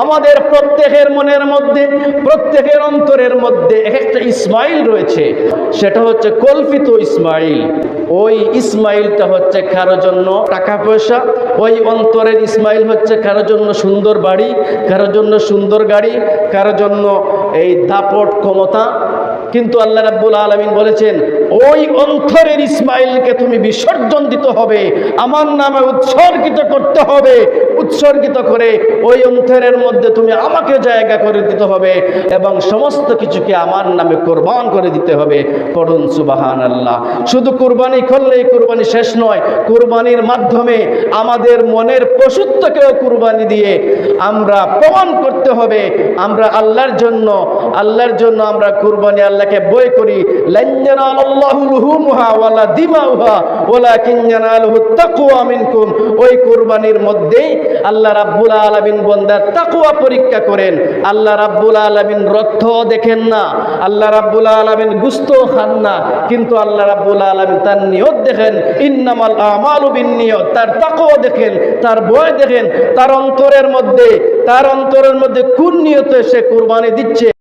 আমাদের প্রত্যেকের মনের মধ্যে, প্রত্যেকের অন্তরের মধ্যে একটা ইসমাইল রয়েছে, সেটা হচ্ছে কল্পিত ইসমাইল। ওই ইসমাইলটা হচ্ছে কারো জন্য টাকা পয়সা, ওই অন্তরের ইসমাইল হচ্ছে কারো জন্য সুন্দর বাড়ি, কারো জন্য সুন্দর গাড়ি, কারো জন্য এই দাপট ক্ষমতা। কিন্তু আল্লাহ রাব্বুল আলামিন বলেছেন, ওই অন্তরের ইসমাইলকে তুমি বিসর্জন দিতে হবে, আমার নামে উৎসর্গিত করতে হবে। উৎসর্গিত করে ওই অন্তরের মধ্যে তুমি আমাকে জায়গা করে দিতে হবে এবং সমস্ত কিছুকে আমার নামে কোরবান করে দিতে হবে। পড়ুন সুবহানাল্লাহ। শুধু কোরবানি করলেই কোরবানি শেষ নয়, কোরবানির মাধ্যমে আমাদের মনের পশুত্বকেও কোরবানি দিয়ে আমরা প্রমাণ করতে হবে আমরা আল্লাহর জন্য আমরা কোরবানি আল্লাহকে বই করি। লান ইয়ানালাল্লাহু লুহুমুহা ওয়ালা দিমাউহা ওয়ালাকিন ইয়ানালুহুত তাকওয়া মিনকুম। ওই কোরবানির মধ্যেই আল্লাহ রাব্বুল আলামিন বান্দার তাকওয়া পরীক্ষা করেন। আল্লাহ রাব্বুল আলামিন রক্ত দেখেন না, আল্লাহ রাব্বুল আলামিন গোশত খান না, কিন্তু আল্লাহ রাব্বুল আলামিন তার নিয়ত দেখেন। ইন্নামাল আমালু বিন্নিয়ত। তার তাকওয়া দেখেন, তার ভয় দেখেন, তার অন্তরের মধ্যে কোন নিয়তে সে কোরবানি দিচ্ছে।